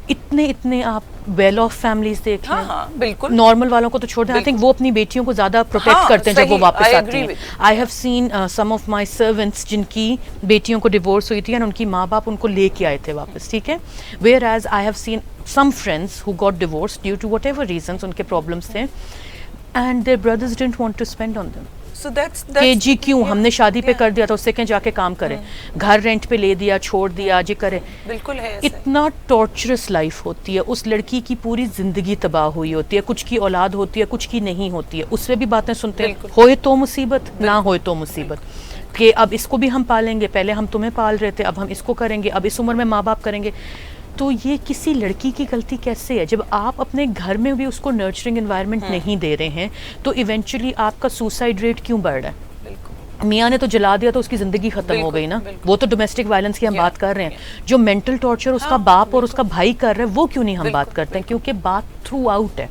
اتنے آپ ویل آف فیملیز دیکھ لیں, بالکل نارمل والوں کو تو چھوڑ دیں, آئی تھنک وہ اپنی بیٹیوں کو زیادہ پروٹیکٹ کرتے ہیں جب وہ واپس آتی ہیں. I have seen some of my servants جن کی بیٹیوں کو ڈیورس ہوئی تھی اور ان کی ماں باپ ان کو لے کے آئے تھے واپس, ٹھیک ہے. Where as I have seen some friends who got divorced due to whatever reasons, ان کے problems تھے, and their brothers didn't want to spend on them. So that's کہ جی کیوں ہم نے شادی پہ کر دیا تو اس سے کہیں جا کے کام کرے, گھر رینٹ پہ لے دیا چھوڑ دیا جی کرے. بالکل ہے, اتنا ٹارچرس لائف ہوتی ہے, اس لڑکی کی پوری زندگی تباہ ہوئی ہوتی ہے, کچھ کی اولاد ہوتی ہے کچھ کی نہیں ہوتی ہے, اس میں بھی باتیں سنتے ہیں ہوئے تو مصیبت نہ ہوئے تو مصیبت, کہ اب اس کو بھی ہم پالیں گے, پہلے ہم تمہیں پال رہے تھے اب ہم اس کو کریں گے, اب اس عمر میں ماں باپ کریں گے. تو یہ کسی لڑکی کی غلطی کیسے ہے؟ جب آپ اپنے گھر میں بھی اس کو نرچرنگ انوائرمنٹ نہیں دے رہے ہیں تو ایونچولی آپ کا سوسائڈ ریٹ کیوں بڑھ رہا ہے؟ میاں نے تو جلا دیا تو اس کی زندگی ختم ہو گئی نا, وہ تو ڈومیسٹک وائلنس کی ہم بات کر رہے ہیں. جو مینٹل ٹارچر اس کا باپ اور اس کا بھائی کر رہا ہے وہ کیوں نہیں ہم بات کرتے ہیں؟ کیونکہ بات تھرو آؤٹ ہے.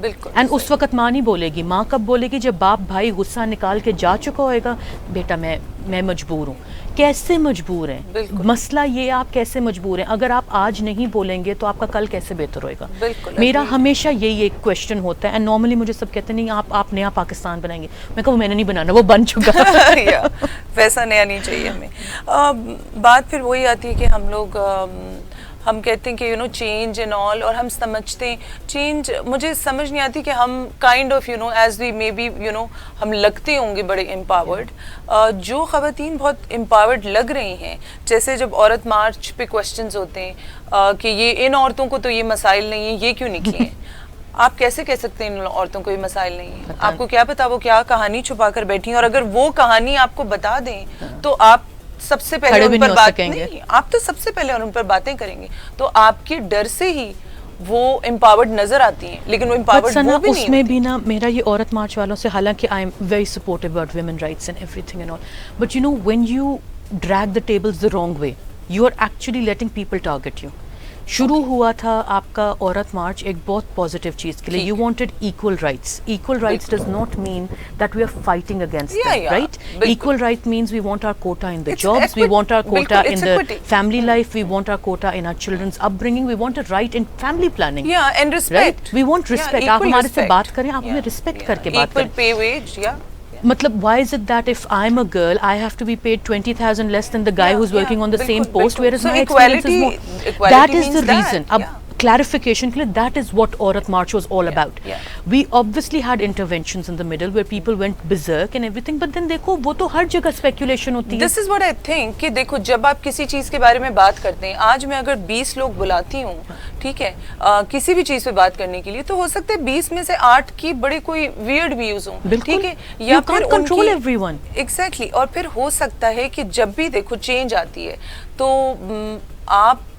بالکل. اینڈ اس وقت ماں نہیں بولے گی, ماں کب بولے گی؟ جب باپ بھائی غصہ نکال کے جا چکا ہوئے گا, بیٹا میں مجبور ہوں. کیسے مجبور ہیں؟ مسئلہ یہ آپ کیسے مجبور ہیں؟ اگر آپ آج نہیں بولیں گے تو آپ کا کل کیسے بہتر ہوئے گا؟ میرا ہمیشہ یہی ایک کویشچن ہوتا ہے, اینڈ نارملی مجھے سب کہتے ہیں نہیں آپ نیا پاکستان بنائیں گے. میں کہا وہ میں نے نہیں بنانا, وہ بن چکا. ویسا نیا نہیں چاہیے ہمیں. بات پھر وہی آتی ہے کہ ہم لوگ ہم کہتے ہیں کہ چینج اینڈ آل, اور ہم سمجھتے ہیں چینج, مجھے سمجھ نہیں آتی کہ ہم kind of as we may be ہم لگتے ہوں گے بڑے امپاورڈ. جو خواتین بہت امپاورڈ لگ رہی ہیں, جیسے جب عورت مارچ پہ کوشچنز ہوتے ہیں کہ یہ ان عورتوں کو تو یہ مسائل نہیں ہیں, یہ کیوں نکلی ہیں؟ آپ کیسے کہہ سکتے ہیں ان عورتوں کو یہ مسائل نہیں ہیں؟ آپ کو کیا پتا وہ کیا کہانی چھپا کر بیٹھی ہیں, اور اگر وہ کہانی آپ کو بتا دیں تو آپ سب سے پہلے ان پر بات نہیں, آپ تو سب سے پہلے ان پر باتیں کریں گے. تو آپ کے ڈر سے ہی وہ امپاورڈ نظر آتی ہیں, لیکن وہ امپاورڈ وہ بھی نہیں. اس میں بھی نا میرا یہ عورت مارچ والوں سے, حالانکہ I am very supportive about women rights and everything and all, but when you drag the tables the wrong way you are actually letting people target you. شروع ہوا تھا آپ کا عورت مارچ ایک بہت پازیٹیو چیز کے لیے, you wanted equal rights. Equal rights does not mean that we are fighting against them, right? Equal right means we want our quota in the jobs, we want our quota in the family life, we want our quota in our children's upbringing, we want a right in family planning. Yeah, and respect. We want respect. آپ ہمارے سے بات کریں, آپ ہمیں respect کر کے بات کریں. Equal pay wage, yeah. مطلب why is it that if I'm a girl I have to be paid 20,000 less than the guy who's working on the same post, whereas my experience is more? That is the reason. اب clarification کے لیے that is what Aurat March was all about. We obviously had interventions in the middle where people went berserk and everything, but then دیکھو وہ تو ہر جگہ speculation ہوتی ہے. This is what I think کہ دیکھو جب آپ کسی چیز کے بارے میں بات کرتے ہیں, آج میں اگر 20 لوگ بلاتی ہوں ٹھیک ہے کسی بھی چیز پہ بات کرنے کے لیے, تو ہو سکتا ہے 20 میں سے 8 کی بڑے کوئی ویئرڈ ویوز ہوں, ٹھیک ہے, یا پھر کنٹرول ایوری ون. ایگزیکٹلی. اور پھر ہو سکتا ہے کہ جب بھی دیکھو چینج آتی ہے تو آپ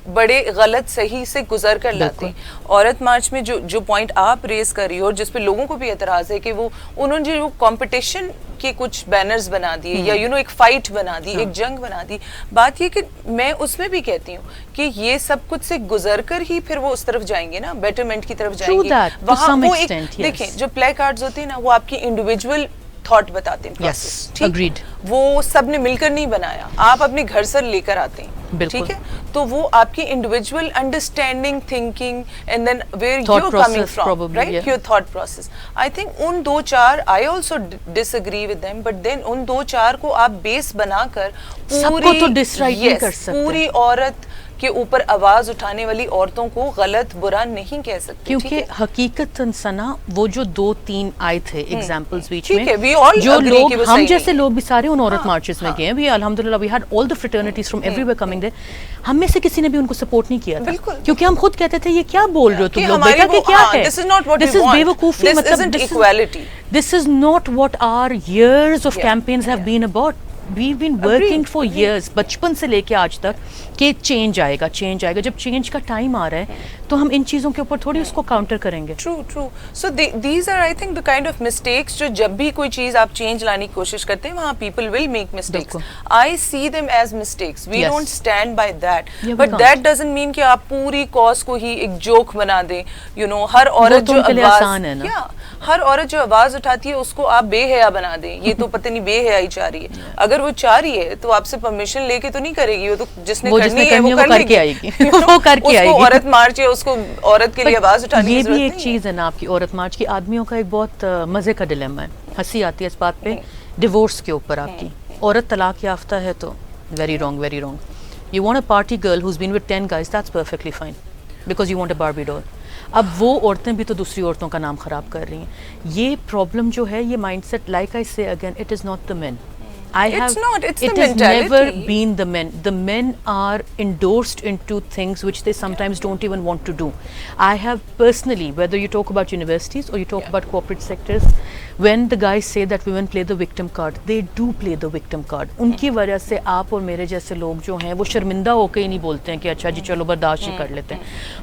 بڑے غلط صحیح سے گزر کر لاتے ہیں. عورت مارچ میں جو پوائنٹ آپ ریز کر رہی ہو اور جس پہ لوگوں کو بھی اعتراض ہے کہ وہ انہوں نے جو کمپٹیشن کے کچھ بینرز بنا دیے یا ایک فائٹ بنا دی, ایک جنگ بنا دی. بات یہ کہ میں اس میں بھی کہتی ہوں کہ یہ سب کچھ سے گزر کر ہی پھر وہ اس طرف جائیں گے نا, بیٹرمنٹ کی طرف جائیں گے. وہاں وہ ایک دیکھیں جو پلے کارڈز ہوتے ہیں نا, وہ آپ کی انڈیویجول تھاٹ بتاتے ہیں, ٹھیک, وہ سب نے مل کر نہیں بنایا, آپ اپنے گھر سے لے کر آتے ہیں, ٹھیک ہے, تو وہ آپ کی individual understanding, thinking, and then where you are coming from, right, your thought process. I think in 2-4 I also disagree with them, but then in 2-4 کو آپ بیس بنا کر پوری عورت کے اوپر آواز اٹھانے والی عورتوں کو غلط برا نہیں کہہ سکتے. کیونکہ حقیقت سنا وہ جو 2-3 آئے تھے ایگزامپلز بیچ میں, جو لوگ ہم جیسے لوگ بھی سارے ان عورت مارچز میں گئے ہیں, الحمدللہ we had all the fraternities from everywhere coming there. ہم میں سے کسی نے بھی ان کو سپورٹ نہیں کیا تھا, کیونکہ ہم خود کہتے تھے یہ کیا بول رہے ہو تم لوگ, بیٹا کہ کیا ہے, دس از بیوقوفی, مطلب this is not what are years of campaigns have been about. We've been working for years, بچپن سے لے کے آج تک کہ چینج آئے گا, چینج آئے گا. جب چینج کا ٹائم آ رہا ہے تو ہم ان چیزوں کے اوپر تھوڑی اس کو کاؤنٹر کریں گے. True. So these are I think the kind of mistakes جو جب بھی کوئی چیز آپ چینج لانے کی کوشش کرتے ہیں وہاں people will make mistakes. I see them as mistakes. We don't stand by that. But that doesn't mean کہ آپ پوری کاز کو ہی ایک جوک بنا دیں. ہر عورت جو آواز, ہر عورت جو آواز اٹھاتی ہے اس کو آپ بے حیا بنا دیں, یہ تو پتہ نہیں بے حیائی چاہ رہی ہے. اگر وہ چاہ رہی ہے تو آپ سے پرمیشن لے کے تو نہیں کرے گی, وہ تو جس نے کرنی ہے وہ کر کے آئے گی, وہ کر کے آئے گی. عورت مارچ ہے, اس کو عورت کے لیے آواز اٹھانے کی ضرورت نہیں ہے. یہ بھی ایک چیز ہے نا آپ کی عورت مارچ کی. آدمیوں کا ایک بہت مزے کا ڈیلیما ہے, ہنسی آتی ہے اس بات پہ, ڈیورس کے اوپر. آپ کی عورت طلاق یافتہ ہے تو very wrong. You want a party girl who's been with 10 guys, that's perfectly fine because you want a Barbie doll. اب وہ عورتیں بھی تو دوسری عورتوں کا نام خراب کر رہی ہیں. یہ پرابلم جو ہے یہ mind set, like I say again, it is not the men. It's not, it's the it has mentality. never been the men. The men are endorsed into things which they sometimes don't even want to do. I have personally, whether you talk about universities or you talk about corporate sectors, when the guys say that women play the victim card, they do play the victim card. ان کی وجہ سے آپ اور میرے جیسے لوگ جو ہیں وہ شرمندہ ہو کے ہی نہیں بولتے ہیں کہ اچھا جی چلو برداشت ہی کر لیتے ہیں.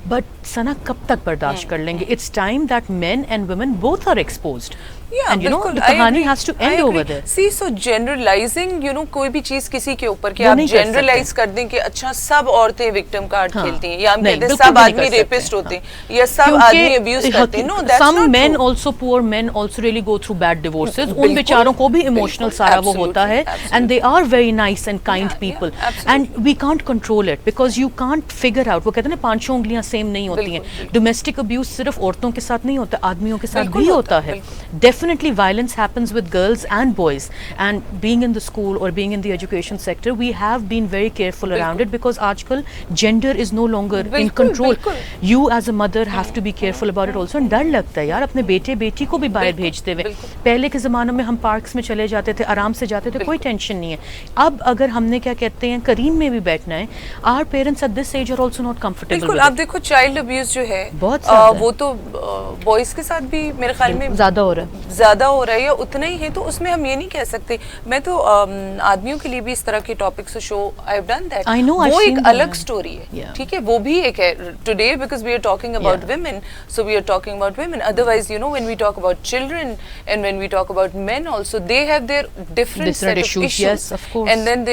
بٹ ثنا کب تک برداشت کر لیں گے؟ It's time that men and women both are exposed. Yeah, and you know, بالکل, the kahani has to end over there. See, so generalizing, you know, کوئی بھی چیز کسی کے اوپر کہ آپ generalize کر دیں کہ اچھا سب عورتیں victim card کھیلتی ہیں, یا ہم کہتے ہیں سب آدمی rapist ہوتے ہیں, یا سب آدمی abuse کرتے ہیں. No, that's not true. Some men also, poor men also really go through bad divorces. ان بیچاروں کو بھی emotional سارا وہ ہوتا ہے, and they are very nice and kind people. And we can't control it because you can't figure out. وہ کہتے ہیں نا پانچوں انگلیاں same نہیں ہوتی ہیں. Domestic abuse صرف عورتوں کے ساتھ نہیں ہوتا, آدمیوں کے ساتھ بھی ہوتا ہے. Definitely violence happens with girls and boys, and being in the school or being in the education sector, we have been very careful around it because aajkal gender is no longer in control. You as a mother have to be careful about it also. and ڈر لگتا ہے یار اپنے بیٹے بیٹی کو بھی باہر بھیجتے ہوئے. پہلے کے زمانوں میں ہم پارکس میں چلے جاتے تھے, آرام سے جاتے تھے, کوئی ٹینشن نہیں ہے. اب اگر ہم نے کیا کہتے ہیں کریم میں بھی بیٹھنا ہے, our parents at this age are also not comfortable. بالکل, آپ دیکھو چائلڈ ابیوز جو ہے وہ تو بوائز کے ساتھ بھی میرے خیال میں زیادہ ہو رہا ہے, زیادہ ہو رہا ہے یا اتنا ہی ہے. تو اس میں ہم یہ نہیں کہہ سکتے. میں تو آدمیوں کے لیے بھی اس طرح کے topics show I have done that. وہ ایک الگ اسٹوری ہے, ٹھیک ہے, وہ بھی ایک ہے. Today because we are talking about women, so we are talking about women. Otherwise you know when we talk about children and when we talk about men also, they have their different set of issues, and then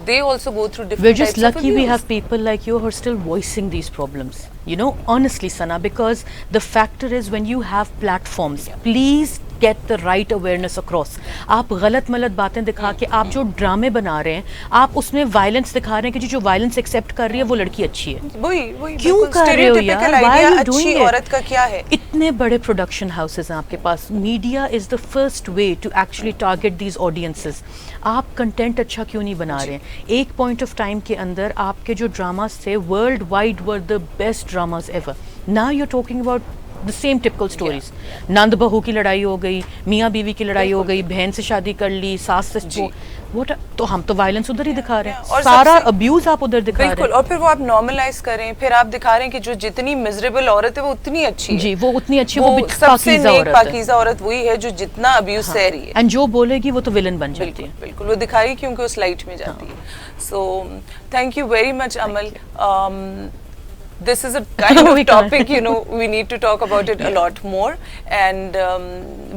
they also go through different we're just types of lucky we abuse. have people like you who are still voicing these problems, you know, honestly Sana, because the factor is when you have platforms, please get the right awareness across. آپ غلط ملت باتیں دکھا کے آپ جو ڈرامے بنا رہے ہیں, آپ اس میں وائلنس دکھا رہے ہیں کہ جو وائلنس ایکسیپٹ کر رہی ہے وہ لڑکی اچھی ہے. وہی کیوں کر رہے ہو یار؟ Why are you doing it? عورت کا کیا ہے؟ اتنے بڑے پروڈکشن ہاؤسز ہیں آپ کے پاس. Media is the first way to actually target these audiences. آپ کنٹینٹ اچھا کیوں نہیں بنا رہے ہیں؟ ایک پوائنٹ آف ٹائم کے اندر آپ کے جو ڈراماز تھے worldwide were the best dramas ever. Now you are talking about the same typical stories. نند بہو کی لڑائی ہو گئی, میاں بیوی کی لڑائی ہو گئی, بہن سے شادی کر لی, ساس سے تو ہم تو وائلنس ادھر ہی دکھا رہے ہیں, سارا ابیوز آپ ادھر دکھا رہے ہیں. بالکل, اور پھر وہ آپ نارملائز کریں, پھر آپ دکھا رہے ہیں کہ جو جتنی مزریبل عورت ہے وہ اتنی اچھی ہے. جی, وہ اتنی اچھی, وہ سب سے نیک پاکیزہ عورت وہی ہے جو جتنا ابیوز سہ رہی ہے, اینڈ جو بولے گی وہ تو ولن بن جاتی ہے. بالکل, وہ دکھائی کیونکہ اس لائٹ میں جاتی ہے. So thank you very much Amal. This is a kind of topic, you know, we need to talk about it a lot more, and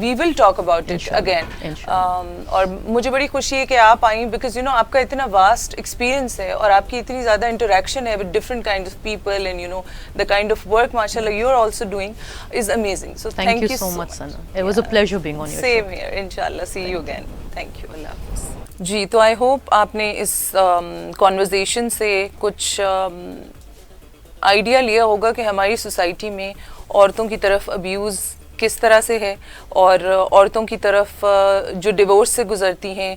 we will talk about it again. اور مجھے بڑی خوشی ہے کہ آپ آئیں, because you know آپ کا اتنا vast experience ہے اور آپ کی اتنی زیادہ interaction ہے with different kinds of people, and you know the kind of work mashallah you are also doing is amazing. So thank you so much Sana. It was a pleasure being on your show. Same here, inshallah. See you again. Thank you. Allah Hafiz. جی, تو I hope آپ نے اس conversation سے کچھ idea لیا ہوگا کہ ہماری society میں عورتوں کی طرف ابیوز کس طرح سے ہے, اور عورتوں کی طرف جو ڈیورس سے گزرتی ہیں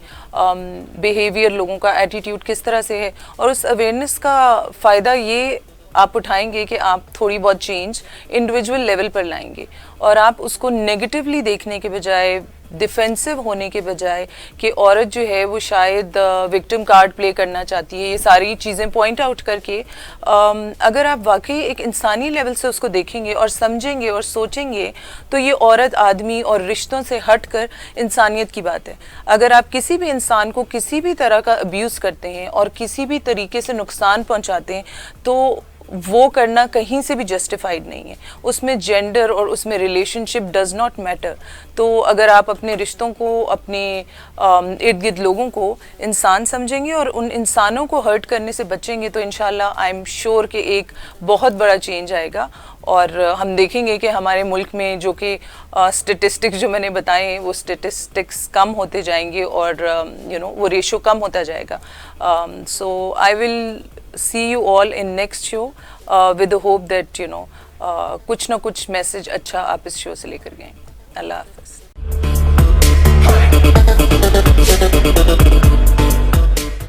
بیہیویئر, لوگوں کا ایٹیٹیوڈ کس طرح سے ہے. اور اس اویئرنیس کا فائدہ یہ آپ اٹھائیں گے کہ آپ تھوڑی بہت چینج انڈیویجول لیول پر لائیں گے, اور آپ اس کو نیگیٹیولی دیکھنے کے بجائے, ڈیفینسو ہونے کے بجائے کہ عورت جو ہے وہ شاید وکٹم کارڈ پلے کرنا چاہتی ہے, یہ ساری چیزیں پوائنٹ آؤٹ کر کے اگر آپ واقعی ایک انسانی لیول سے اس کو دیکھیں گے اور سمجھیں گے اور سوچیں گے, تو یہ عورت آدمی اور رشتوں سے ہٹ کر انسانیت کی بات ہے. اگر آپ کسی بھی انسان کو کسی بھی طرح کا ابیوز کرتے ہیں اور کسی بھی طریقے سے نقصان پہنچاتے ہیں, تو وہ کرنا کہیں سے بھی جسٹیفائڈ نہیں ہے. اس میں جینڈر اور اس میں relation ship does not matter. تو اگر آپ اپنے رشتوں کو, اپنے ارد گرد لوگوں کو انسان سمجھیں گے اور ان انسانوں کو ہرٹ کرنے سے بچیں گے, تو انشاءاللہ آئی ایم شیور کہ ایک بہت بڑا چینج آئے گا. اور ہم دیکھیں گے کہ ہمارے ملک میں جو کہ اسٹیٹسٹکس جو میں نے بتائے ہیں وہ اسٹیٹسٹکس کم ہوتے جائیں گے, اور یو نو وہ ریشو کم ہوتا جائے گا. سو آئی ول see you all in next show with the hope that you know کچھ نہ کچھ میسج اچھا آپ اس شو سے لے کر گئے. اللہ حافظ.